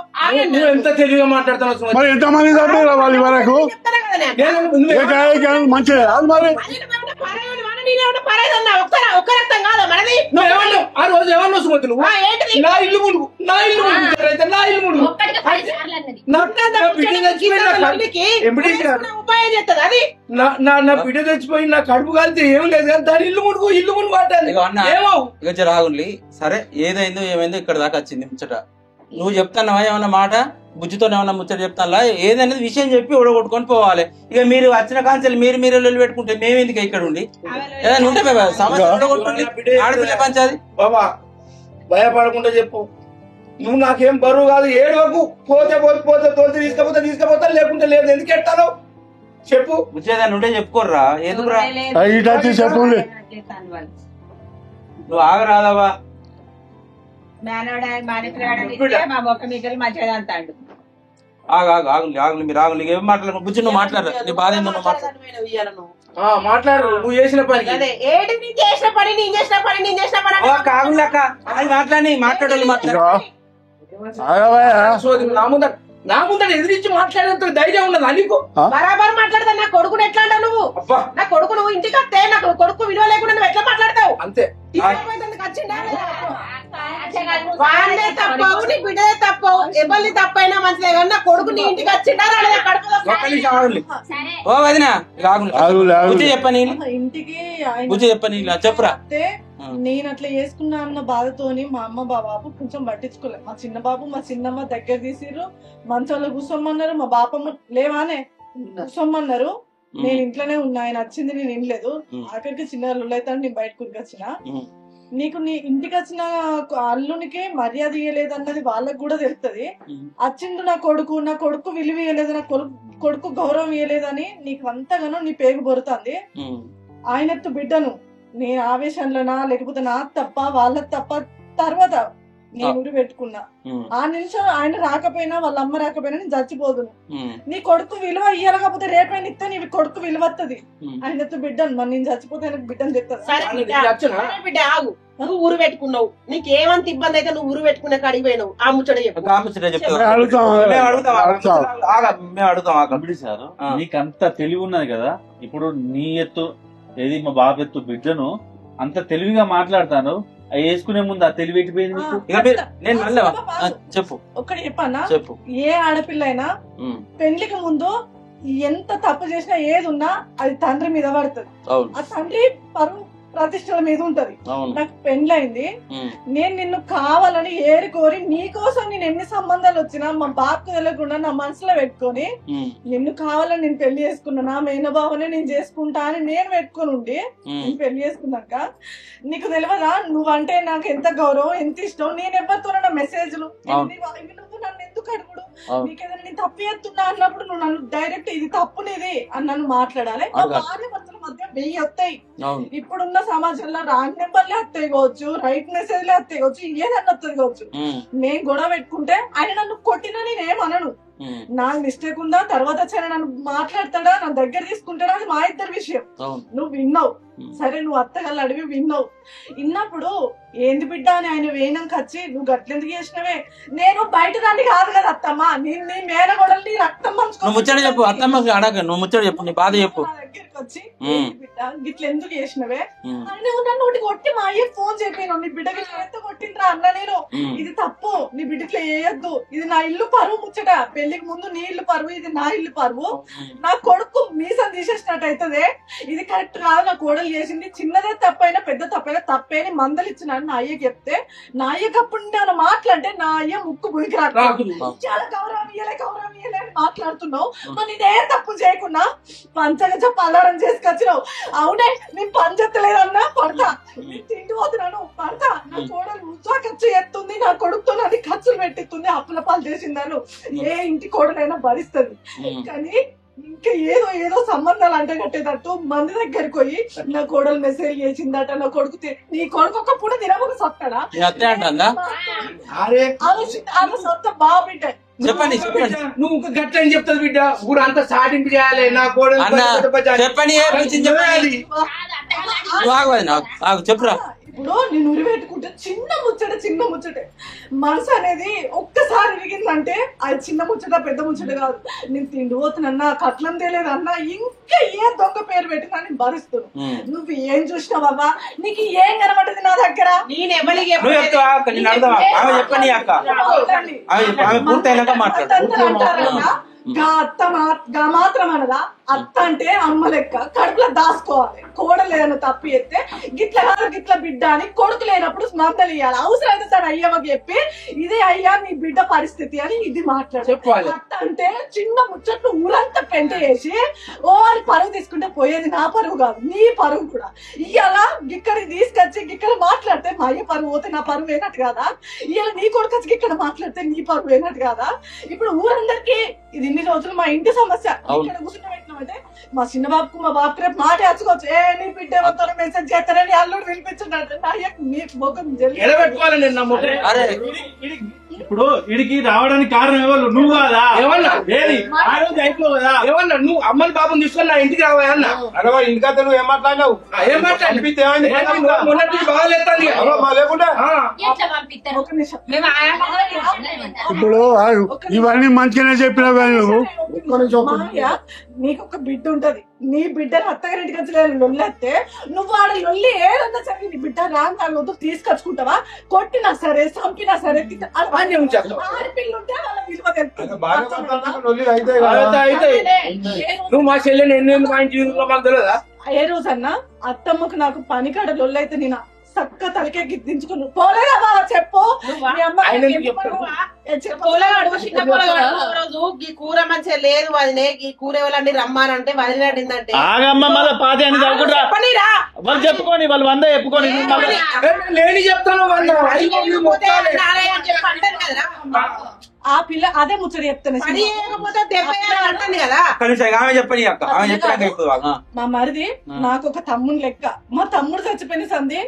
ఎంత తెలివిగా మాట్లాడుతున్నావు మరి ఎంతమంది చంపారు వాళ్ళ వరకు మంచిది మరి ఒక్క రక్తం కాదా మనది ఆ రోజు ఏమన్నా సుమతి నువ్వు నా ఇల్లు మునుగు నా ఇల్లు నా ఇల్లు మునుగు ఉపాయం చేస్తుంది అది నా బిడ్డ తెచ్చిపోయి నా కడుపు కాలితే ఏం లేదు కానీ దాని ఇల్లు మునుగు అంటాను రాగుండి సరే ఏదైందో ఏమైందో ఇక్కడ దాకా వచ్చింది ముచ్చట నువ్వు చెప్తానవా ఏమన్నా మాట బుజ్జితో ఏమన్నా ముచ్చట చెప్తాను ఏదనేది విషయం చెప్పి ఓడగొట్టుకొని పోవాలి. ఇక మీరు వచ్చిన కాంచెలు మీరు లొల్లి పెట్టుకుంటే మేము ఎందుకు ఇక్కడ ఉండి ఏదైనా ఉంటే సమస్య ఓడగొట్టుకోండి. ఆడపిల్ల పంచాది బాబా భయపడకుండా చెప్పు. నువ్వు నాకేం బరువు కాదు. ఏడవకు. పోతే తోలితే తీసుకపోతా లేకుంటే లేదు. ఎందుకు ఎట్టాను చెప్పు. బుజ్జేదాన్ని ఉంటే చెప్పుకోర్రా. ఎందుకురా చెప్పు. నువ్వు ఆగరాదావా? ఆగులు మీరు ఆగులు ఏం మాట్లాడు. బుజ్జి నువ్వు మాట్లాడరా. నీ బాధ ఏందో నువ్వు మాట్లాడు. నువ్వు చేసిన పని ఆగులేక అది మాట్లాడాలి నా ముందర ఎదిరించి మాట్లాడేంత ధైర్యం ఉన్నదా నీకు? బరాబర్ మాట్లాడతా. నా కొడుకుని ఎట్లా అంటావు నువ్వు? నా కొడుకు నువ్వు ఇంటికి వస్తే నాకు కొడుకు విలువ లేకుండా నువ్వు ఎట్లా మాట్లాడతావు? అంతే. వాళ్ళే తప్పవు, నీ బిడ్డదే తప్పవు. ఎవరిని తప్పైనా మంచిదే కానీ నా కొడుకు నీ ఇంటికి వచ్చిండా ఓ వదినా బుజ్జి చెప్పని ఇంటికి బుజ్జి చెప్పని చెప్పురా. నేను అట్లా చేసుకున్నా అన్న బాధతోని మా అమ్మ బాబు కొంచెం పట్టించుకోలేదు. మా చిన్న బాబు మా చిన్నమ్మ దగ్గర తీసిర్రు. మంచంలో కూర్చోమన్నారు. మా బాపమ్మ లేవానే కూర్చోమన్నారు. నేను ఇంట్లోనే ఉన్నా. ఆయన వచ్చింది నేను వినలేదు. ఆఖరికి చిన్న అయితే నేను బయట కూర్చొచ్చిన. నీకు నీ ఇంటికి వచ్చిన అల్లునికి మర్యాద ఇయ్యలేదు అన్నది వాళ్ళకు కూడా తెలుస్తుంది. వచ్చిండు నా కొడుకు విలువ ఇయ్యలేదు, నా కొడుకు గౌరవం ఇయ్యలేదని నీకు అంతగానో నీ పేగు బొరుతుంది. ఆయనెత్తు బిడ్డను నేను ఆవేశంలోనా లేకపోతే నా తప్ప వాళ్ళ తప్ప తర్వాత నేను ఊరి పెట్టుకున్నా. ఆ నిమిషం ఆయన రాకపోయినా వాళ్ళ అమ్మ రాకపోయినా నేను చచ్చిపోదును. నీ కొడుకు విలువ ఇయ్యలేకపోతే రేపైనా ఇస్తే నీ కొడుకు విలువ వస్తుంది. ఆయనతో బిడ్డను మరి నేను చచ్చిపోతే ఆయనకు బిడ్డను తెస్తాను. బిడ్డ ఆగు. నువ్వు ఊరు పెట్టుకున్నావు. నీకేమంత ఇబ్బంది అయితే నువ్వు ఊరు పెట్టుకునే కాడికి పోయినావు. ఆ ముచ్చట చెప్పు. నీకంత తెలివి ఉన్నది కదా. ఇప్పుడు నీ ఎత్తు ఏది మా బాబు ఎత్తు బిడ్డను అంత తెలివిగా మాట్లాడతాను. అవి వేసుకునే ముందు ఆ తెలివి ఎట్టిపోయింది చెప్పు. ఒక్కటి చెప్పన్నా, చెప్పు. ఏ ఆడపిల్ల అయినా పెళ్లికి ముందు ఎంత తప్పు చేసినా ఏది ఉన్నా అది తండ్రి మీద పడుతుంది. ఆ తండ్రి పరువు ప్రతిష్టల మీద ఉంటది. నాకు పెండ్లైంది. నేను నిన్ను కావాలని ఏరుకోరి నీకోసం నేను ఎన్ని సంబంధాలు వచ్చినా మా బాబుకు తెలియకుండా నా మనసులో పెట్టుకొని నిన్ను కావాలని నేను పెళ్లి చేసుకున్నా. నా మేనబావనే నేను చేసుకుంటా అని నేను పెట్టుకుని ఉండి నేను పెళ్లి చేసుకున్నాక నీకు తెలియదా నువ్వంటే నాకు ఎంత గౌరవం ఎంత ఇష్టం. నేను ఎవరితోనన్నా మెసేజ్లు నువ్వు నన్ను ఎందుకు అడుగుడు, నీకేదైనా నేను తప్పు చేస్తున్నా అన్నప్పుడు నువ్వు నన్ను డైరెక్ట్ ఇది తప్పు నీది అని నన్ను మాట్లాడాలి. భార్య భర్తల మధ్య 1000 వస్తాయి. ఇప్పుడున్న సమాజంలో రాంగ్ నెంబర్లే వస్తాయి కావచ్చు, రైట్ మెసేజ్లే వస్తాయి కావచ్చు, ఏదన్నా వస్తుంది కావచ్చు. నేను గొడవ పెట్టుకుంటే ఆయన నన్ను కొట్టినా నేనేమనను. నాకు మిస్టేక్ ఉందా తర్వాత వచ్చాను నన్ను మాట్లాడతాడా నా దగ్గర తీసుకుంటాడా అది మా ఇద్దరి విషయం. నువ్వు విన్నావు సరే, నువ్వు అత్తగల్లు అడివి విన్నావు. విన్నప్పుడు ఏంది బిడ్డ అని ఆయన వేయనంక వచ్చి నువ్వు గట్లెందుకు చేసినవే, నేను బయట దాన్ని కాదు కదా అత్తమ్మ, నేను నీ మేనగొడలు నీ రక్తం ముచ్చట చెప్పు. అత్తమ్మ అడగ నువ్వు ముచ్చట చెప్పు, నీ బాధ చెప్పు. దగ్గరికి వచ్చి బిడ్డ గిట్ల ఎందుకు చేసినవే అని నన్ను ఒకటి కొట్టి మా అయ్యకి ఫోన్ చెప్పాను. నీ బిడ్డకి ఎంత కొట్టిండ్రా అన్న నేను, ఇది తప్పు, నీ బిడ్డకి వేయద్దు, ఇది నా ఇల్లు పరువు ముచ్చట, పెళ్లికి ముందు నీ ఇల్లు పరువు, ఇది నా ఇల్లు పరువు, నా కొడుకు మీసం తీసేసినట్టు అవుతుంది, ఇది కరెక్ట్ కాదు, నా కోడలు చేసింది, చిన్నదే తప్పైనా పెద్ద తప్పైనా తప్పేని మందలు ఇచ్చినాను నా అయ్యకి చెప్తే, నా అయ్యకి అప్పుడు నేను మాట్లాడితే నా అయ్య ముక్కు బుడికి చాలా గౌరవం ఇయ్యలే అని మాట్లాడుతున్నావు. మరి నేనే తప్పు చేయకున్నా పంచగజ పల్లారం చేసుకొచ్చినావు. అవునే నేను పంచలేదన్నా పడతా, తిండి పోతున్నాను పడతా, నా కోడలు ఉత్సాహ ఖర్చు ఎత్తుంది, నా కొడుకుతో నన్ను ఖర్చులు పెట్టిస్తుంది, అప్పుల పాలు చేసిందాను ఏ ఇంటి కోడలైనా భరిస్తుంది. కానీ ఇంకా ఏదో సంబంధాలు అంటే కట్టేటట్టు మంది దగ్గరికి పోయి నా కోడలు మెసేజ్ చేసిందట, నా కొడుకు నీ కొడుకు ఒక పూట తినమని సొత్తాడా సొత్త బాగా బిడ్డ చెప్పండి. నువ్వు గట్ల అని చెప్తావు బిడ్డ, ఊరు అంతా సాటింపు చేయాలి. నా కోడలు చెప్పని చెప్పురా. ఇప్పుడు నేను ఉరి పెట్టుకుంటే చిన్న ముచ్చటే మనసు అనేది ఒక్కసారి విరిగిందంటే అది చిన్న ముచ్చట పెద్ద ముచ్చట కాదు. నేను తిండి పోతున్నా కట్లం తెలియదన్నా ఇంకా ఏ దొంగ పేరు పెట్టినా నేను భరిస్తున్నాను. నువ్వు ఏం చూసినావా, నీకు ఏం కనబడ్డది నా దగ్గర? నేను మాత్రం అనదా అత్త అంటే అమ్మ లెక్క కడుపులో దాసుకోవాలి, కోడలేను తప్ప తప్పు చేస్తే గిట్ల కాదు గిట్ల బిడ్డ అని కొడుకు లేనప్పుడు మందలు ఇవ్వాలి. అవసరం అయితే తన అయ్యమ్మకి చెప్పి ఇదే అయ్యా నీ బిడ్డ పరిస్థితి అని ఇది మాట్లాడాలి. అంటే చిన్న ముచ్చట్లు ఊరంతా పెంట చేసి ఓ అని పరువు తీసుకుంటే పోయేది నా పరువు కాదు, నీ పరువు కూడా. ఇవాళ ఇక్కడికి తీసుకొచ్చి ఇక్కడ మాట్లాడితే మా అయ్య పరువు పోతే నా పరువు వేనట్టు కాదా? ఇవాళ నీ కొడుకు వచ్చి ఇక్కడ మాట్లాడితే నీ పరువు వేనట్టు కాదా? ఇప్పుడు ఊరందరికీ ఇది ఇన్ని రోజులు మా ఇంటి సమస్య. ఇక్కడ కూర్చుని పెట్టినామంటే మా చిన్న బాబుకు మా బాబు రేపు మాట వచ్చుకోవచ్చు. నీ బిడ్డ మొత్తం మెసేజ్ చేస్తారని అల్లుడు వినిపించున్నాడు. నా మీ ముఖం ఇప్పుడు ఇడికి రావడానికి కారణం ఎవరు? నువ్వు కాదా? ఏమన్నా ఆ రోజు అయిపో కదా. ఏమన్నా నువ్వు అమ్మని బాబుని తీసుకొని నా ఇంటికి రావా అన్న? ఇంటికైతే నువ్వు ఏం మాట్లాడినావు? ఏం మాట్లాడి బాగాలేస్తాను లేకుండా ఇప్పుడు ఇవన్నీ మంచిగానే చెప్పినావు కానీ నువ్వు నీకు ఒక బిడ్డ ఉంటది, నీ బిడ్డను అత్తగారింటికి వచ్చి లొల్లెత్తే నువ్వు ఆడ లొల్లి ఏదన్నా సరే నీ బిడ్డ రాను తీసుకొచ్చుకుంటావా? కొట్టినా సరే చంపినా సరే ఆడపిల్లు ఉంటే వాళ్ళ విలువ తెలుస్తుంది. నువ్వు మా చెల్లెని ఎన్ని మా ఇంటి మాకు తెలియదా? ఏ రోజన్నా అత్తమ్మకు నాకు పని కాడ లొల్లైతే నేను చక్క తలకే దించుకున్నాను. పోలేదా బాబా చెప్పు. రోజు ఈ కూర మంచిగా లేదు వదినే, ఈ కూర ఎవరండి రమ్మానంటే వదిన అడిందంటే చెప్పుకోని వాళ్ళు 100 చెప్పుకోని లేని చెప్తాను. ఆ పిల్ల అదే ముచ్చట చెప్తాను కదా. మా మరిది నాకు ఒక తమ్ముడు లెక్క. మా తమ్ముడు చచ్చిపోయిన సంది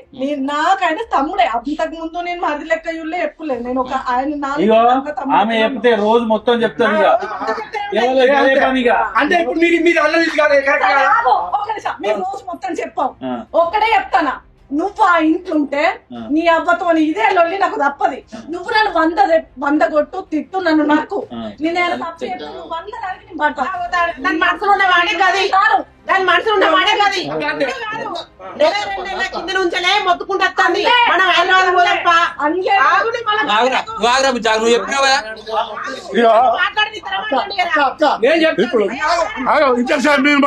నాకైనా తమ్ముడే. అంతకు ముందు నేను మరిది లెక్క ఇల్లు చెప్పలేదు. నేను ఒక ఆమె చెప్తే రోజు మొత్తం చెప్తాను. అంటే ఇప్పుడు మీరు అన్నది మీరు రోజు మొత్తం చెప్పాం. ఒక్కడే చెప్తానా, నువ్వు ఆ ఇంట్లో ఉంటే నీ అవ్వతో ఇదే లొల్లి నాకు తప్పది. నువ్వు నన్ను 100 కొట్టు తిట్టు నన్ను నాకు నేను తప్పు చెప్పి 100 దానికి నేను పడతా. దాని మనసులో ఉన్న వాడే కాదు, దాని మనసులో ఉన్న వాడే కాదు. కింద నుంచలే మొత్తుకుంటూ వస్తుంది. మనం హైదరాబాద్ పోదప్ప ఇప్పుడు ఇంతసేపు మీరు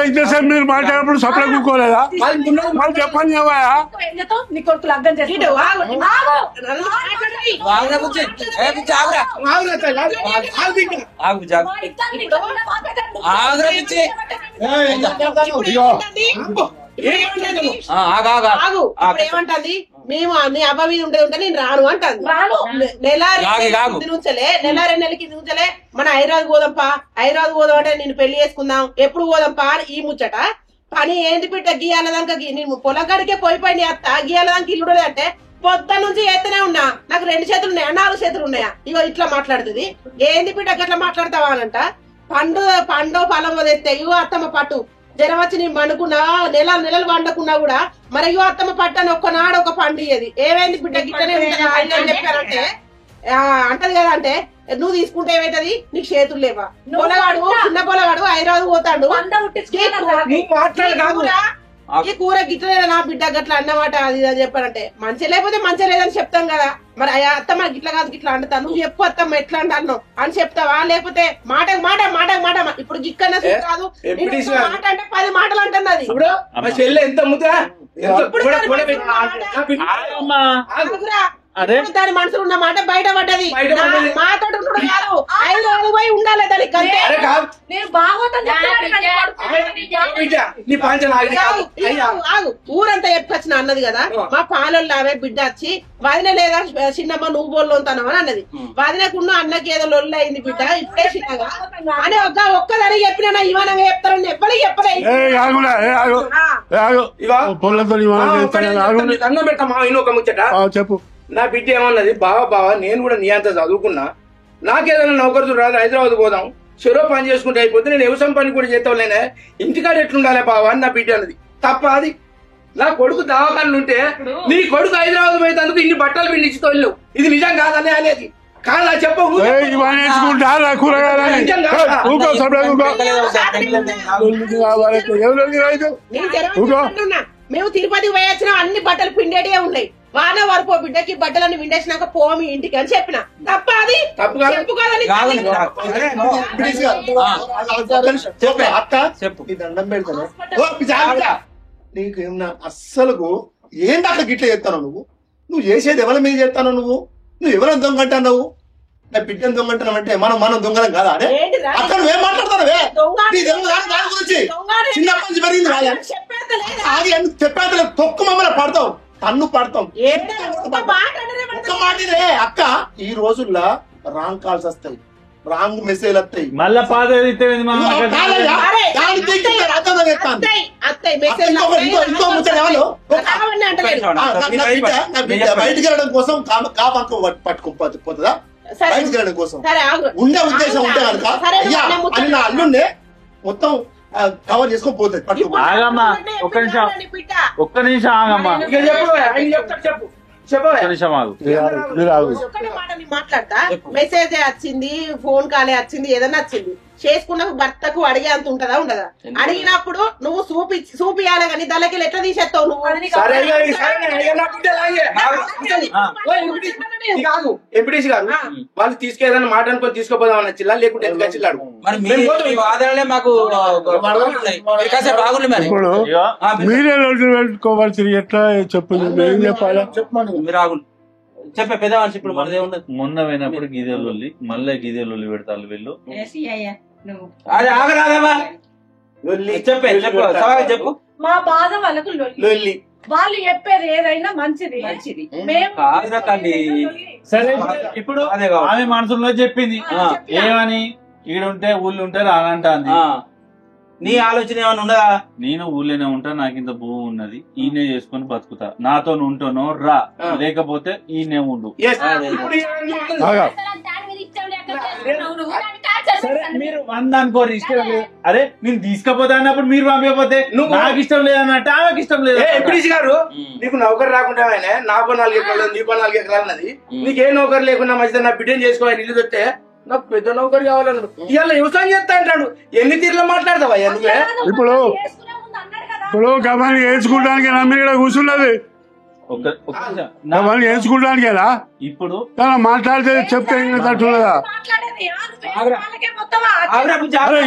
ఇంతసేపు మీరు మాట్లాడినప్పుడు సప్లై కూకోలేదా? వాళ్ళు చెప్పండి నీ కొడుకు లగ్గం చేసి ఏమంటది? మేము నీ అబ్బా మీద ఉంటే నేను రాను అంటాను. నెల 2 నెలల కింద నుంచలే మన హైదరాబాద్ పోదాంపా, హైదరాబాద్ పోదాం అంటే నేను పెళ్లి చేసుకుందాం, ఎప్పుడు పోదాంపా అని ఈ ముచ్చట. పని ఏంది బిడ్డ గీయాలదాక నేను పొలంకాడికే పోయిపోయి అత్త గీయాలదానికి ఇల్లు అంటే పొద్దు నుంచి చేస్తూనే ఉన్నా. నాకు 2 చేతులు ఉన్నాయా 4 చేతులు ఉన్నాయా? ఇగో ఇట్లా మాట్లాడుతుంది. ఏంది బిడ్డ గట్లా మాట్లాడతావా అనంట. పండో పొలం తెస్తే ఇగో అత్తమ్మ పట్టు జ్వరం వచ్చి నేను పండుకున్నా నెలలు పండుకున్నా కూడా మరి ఇగో అత్తమ్మ పట్టు అని ఒక్కనాడు ఒక పండుగది. ఏమైంది బిడ్డ గిట్టనే చెప్పారంటే అంటది కదా. అంటే నువ్వు తీసుకుంటే ఏమైతుంది? నీకు చేతులు లేవా? పొలగాడు చిన్న పొలగాడు హైదరాబాద్ పోతాడు. ఈ కూర గిట్లలేదా నా బిడ్డ గట్లా అన్నమాట అది అని చెప్పారంటే మంచి లేకపోతే మంచి లేదని చెప్తాం కదా. మరి అత్తమ్మ గిట్లా కాదు గిట్లా అంటా, నువ్వు చెప్పు అత్తమ్మ ఎట్లా అంటాను అని చెప్తావా? లేకపోతే మాట ఇప్పుడు గిక్కన్న కాదు మాట అంటే 10 మాటలు అంటుంది. అది ఎంత ముద్దా దాని మనసులో ఉన్న మాట బయట పడ్డది. మాతో కాదు 5 పోయి ఉండాలి దానికి. ఊరంతా చెప్పుకొచ్చిన అన్నది కదా. మా పాలల్లో ఆమె బిడ్డ వచ్చి వదిన లేదా చిన్నమ్మ నువ్వు బోళ్ళు ఉంటాను అని అన్నది. వదినకున్న అన్నకి ఏదో లొల్లి అయింది బిడ్డ ఇప్పుడే చిన్నగా అని ఒక్కదాని చెప్పినా ఇవనంగా చెప్తారని ఎప్పటికీ చెప్పలేదు. చెప్పు. నా బిడ్డ ఏమన్నది, బావా నేను కూడా నీ అంత చదువుకున్నా, నాకేదైనా నౌకరు రాదు, హైదరాబాద్ పోదాం, చెరో పని చేసుకుంటే అయిపోతే నేను వ్యవసాయం పని కూడా చేస్తావులేనే, ఇంటికాడ ఎట్లుండాలి బావా అని నా బిడ్డ అన్నది. తప్ప అది? నా కొడుకు దవాఖానలు ఉంటే నీ కొడుకు హైదరాబాద్ పోయేందుకు ఇన్ని బట్టలు పిండిచ్చుతో వెళ్ళవు. ఇది నిజం కాదని అనేది కాదా చెప్పు. మేము తిరుపతికి పోయి వచ్చిన అన్ని బట్టలు పిండేటివే ఉన్నాయి. వాన వరపో బిడ్డకి బట్టలన్నీ విండేసినాక పో మీ ఇంటికి అని చెప్పిన. తప్ప అది తప్పు చెప్పు కదని అక్క చెప్పు దండం పెడతాను నీకు ఏమన్నా అస్సలు ఏంటి అట్లా గిట్ల చేస్తాను నువ్వు చేసేది ఎవరి మీద చేస్తాను నువ్వు ఎవరైనా దొంగ అంటున్నావు నా బిడ్డను దొంగ అంటున్నావు అంటే మనం దొంగలం కాదా అదే అక్కడ ఏం మాట్లాడతాను దాని గురించి చిన్నప్పటి నుంచి పెరిగింది చెప్పేంత తొక్కు మమ్మల్ని పడతావు తన్ను పడతాం ఒక్క మాటనే అక్క. ఈ రోజుల్లో రాంగ్ కాల్స్ వస్తాయి, రాంగ్ మెసేజ్ వస్తాయి, మళ్ళా పాత బయటికి వెళ్ళడం కోసం కాపక్క పట్టుకుపోతుందా? బయటికి వెళ్ళడం కోసం ఉండే ఉద్దేశం ఉంటే కనుక అయ్యా అని నా అల్లుండే మొత్తం కవర్ చేసుకొని పోతుంది. ఆగమ్మా ఒక్క నిమిషం ఆగమ్మా మాట్లాడతా. మెసేజ్ వచ్చింది, ఫోన్ కాలే వచ్చింది, ఏదన్నా వచ్చింది చేసుకున్న భర్తకు అడిగే అంత ఉంటదా ఉండదా? అడిగినప్పుడు నువ్వు చూపియాలి కానీ దానికి ఎట్లా తీసేస్తావు నువ్వు? ఎంపీటీసీ గారు వాళ్ళు తీసుకేదన్నా మాట అనుకొని తీసుకోపోదామన్న చిల్లా లేకుంటే ఎందుకు చిల్లాడు మీరే పెట్టుకోవాల్సి ఎట్లా చెప్పండి ఏం చెప్పాలా చెప్పే పెద్ద మనిషి. ఇప్పుడు మనదే ఉండదు. మొన్న పోయినప్పుడు గిదేలొల్లి మళ్ళీ గిదేలొల్లి పెడతారు వీళ్ళు. అదే ఆగరాదమ్మా చెప్పే చెప్పు. మా బాధ వాళ్ళకు లొల్లి, వాళ్ళు చెప్పేది ఏదైనా మంచిది. సరే ఇప్పుడు ఆమె మనసులో చెప్పింది ఏమని ఈడుంటే ఊళ్ళు ఉంటే రానంటాంది. నీ ఆలోచన ఏమైనా ఉండదా? నేను ఊళ్ళోనే ఉంటా, నాకు ఇంత భూమి ఉన్నది, ఈయనే చేసుకుని బతుకుతా, నాతో ఉంటానో రా, లేకపోతే ఈయనే ఉండు. మీరు 100 అనుకోరు ఇష్టం లేదు. అరే నేను తీసుకపోతా అన్నప్పుడు మీరు పంపించకపోతే నాకు ఇష్టం లేదన్నట్టు ఆమెకి ఇష్టం లేదు. ఎంపీటీసీ గారు నీకు నౌకరు రాకుండా నాకు 4 ఎకరాలు నీకు 4 ఎకరాలు ఉన్నది, నీకే నౌకరు లేకుండా మంచిది నా బిడ్డను చేసుకోవాలి ఇల్లు చెప్తే నాకు పెద్ద నౌకరు కావాలన్నాడు. ఇవాళ వ్యవసాయం చేస్తా అంటాడు. ఎన్ని తీర్లో మాట్లాడతావా నువ్వే? ఇప్పుడు గమని వేసుకుంటానికి నమ్మి ఇక్కడ కూర్చున్నది, గమని వేసుకుంటానికేనా? ఇప్పుడు మాట్లాడితే చెప్తే తట్టున్నదా?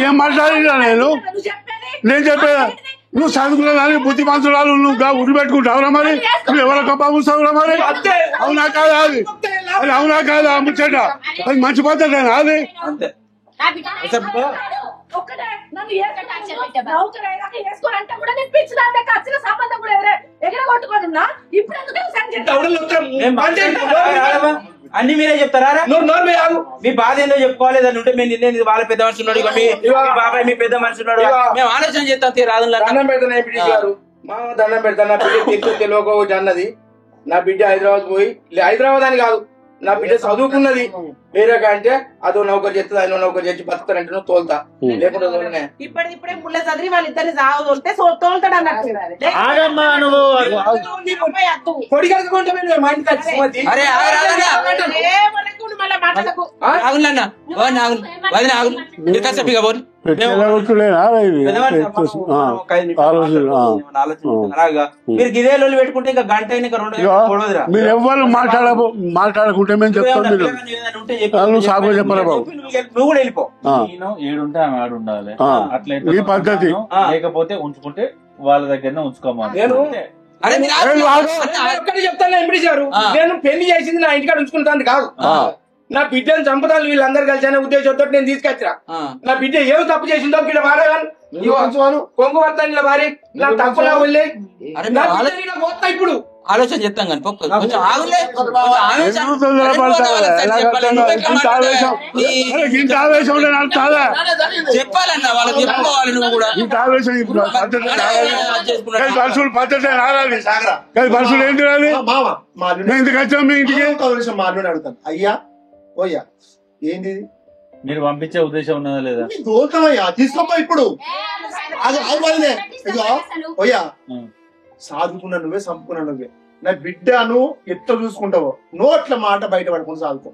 ఏం మాట్లాడినా నేను చెప్పేదా? నువ్వు చదువుకున్న దానికి బుద్ధి మంచురాలు నువ్వు ఉరి పెట్టుకుంటావురా మరి? నువ్వు ఎవరో గొప్ప కూర్చోవురా మరి? అవునా కాదా? అది అవునా కాదా? ముచ్చట అది మంచి పద్ధతేనా? అది అన్ని మీరే చెప్తారా? మీ బాధ ఏందో చెప్పుకోవాలి. ఏదైనా ఉంటే మేము నిన్నే వాళ్ళ పెద్ద మనిషి ఉన్నాడు, మీ బాబాయ్ మీ పెద్ద మనిషి ఉన్నాడు, మేము ఆలోచన చేస్తాం. రాదు దండం పెడతాను ఎంపీటీసీ గారు, మా దండం పెడతాను. నా బిడ్డ తెలియకపోవచ్చు అన్నది. నా బిడ్డ హైదరాబాద్ పోయి, హైదరాబాద్ అని కాదు, నా బిడ్డ చదువుకున్నది వేరే అంటే అదో నౌకరు చేస్తుంది, ఆయన నౌకరు చేసి బతుకుతారంటే నువ్వు తోలుతా, లేకుండా తోలనే. ఇప్పుడే ముళ్ళ చదివి వాళ్ళిద్దరిని తోలితే తోలుతాడు అన్నట్టు. పొడి కలుసుకుంటే మా ఇంటికి వచ్చి మీరు గిదేలో పెట్టుకుంటే ఇంకా గంట మీరు ఎవరు మాట్లాడకుంటే మేము చెప్తాం. మీరు సాగు చెప్పరా బాబు? నువ్వు కూడా వెళ్ళిపో. నేను ఏడుంటే ఆమె ఆడు ఉండాలి, అట్లయితే ఈ పద్ధతి. లేకపోతే ఉంచుకుంటే వాళ్ళ దగ్గరనే ఉంచుకోమని. చెప్తాను ఎంపీటీసీ గారు, నేను పెళ్లి చేసింది నా ఇంటికాడ ఉంచుకుంటాను కాదు, నా బిడ్డను చంపుతాను వీళ్ళందరూ కలిసి అనే ఉద్దేశంతో నేను తీసుకొచ్చా. నా బిడ్డ ఏం తప్పు చేసిందో వీళ్ళ భార్య కొంగు పడతాను ఇలా భార్య నా తప్పులా వెళ్ళి పోతా. ఇప్పుడు ఆలోచన చెప్తాం కానీ చెప్పాలన్నా వాళ్ళకి చెప్పుకోవాలి. నువ్వు కూడా బస్సులు ఏంటి ఎందుకు వచ్చాం మీ ఇంటికి? అడుగుతాను అయ్యా ఓయ్యా ఏంది మీరు పంపించే ఉద్దేశం ఉన్నదా లేదా? దోకమయ్యా తీసుకోమ్మా. ఇప్పుడు ఓయ్యా సాదుకున్న నువ్వే సంపుకున్న నువ్వే, నా బిడ్డను ఎట్లా చూసుకుంటావో నోట్ల మాట బయట పడుకుని సాదుకో.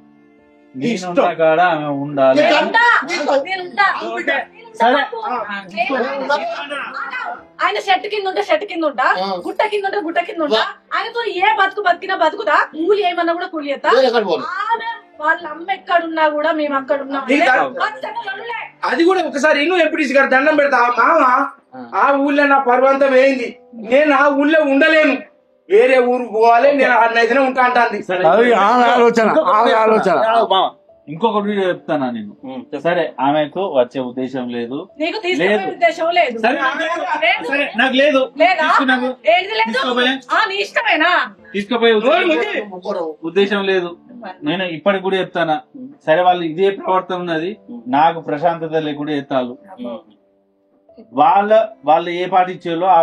ఉండాలి. ఆయన చెట్టు కింద ఉంటే చెట్టు కింద ఉంటా, గుట్ట కింద ఉంటే గుట్ట కింద ఉంటా. ఆయనతో ఏ బతికినా బతుకుతా, కూలి ఏమన్నా కూడా కూలి ఎత్తా. ఆమె వాళ్ళ అమ్మ ఎక్కడున్నా కూడా మేము అక్కడ ఉన్నాం. అది కూడా ఒకసారి ఇల్లు ఎంపీటీసీ గారు దండం పెడతా. మామ ఆ ఊళ్ళో నా పర్వంతం వేయింది, నేను ఆ ఊళ్ళో ఉండలేను, వేరే ఊరు పోవాలి, నేను అన్నైతే ఉంటా అంటాంది. ఇంకొకటి చెప్తానా నేను, సరే ఆమెకు వచ్చే ఉద్దేశం లేదు, నీకు తీసుకునే ఉద్దేశం లేదు, నాకు లేదు, నీ ఇష్టమేనా తీసుకుపోయే ఉద్దేశం లేదు. నేను ఇప్పటికి కూడా చెప్తానా, సరే వాళ్ళు ఇదే ప్రవర్తన ఉన్నది, నాకు ప్రశాంతత లేకుండా ఎత్తాలు. వాళ్ళు ఏ పాట ఇచ్చేలో ఆ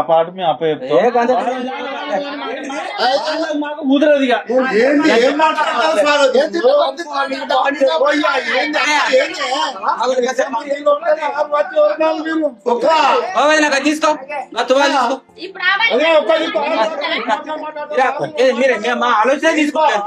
పాట మేము అప్ప చెప్తాం. కుదరదుగా తీసుకో మా ఆలోచన తీసుకోవాలి.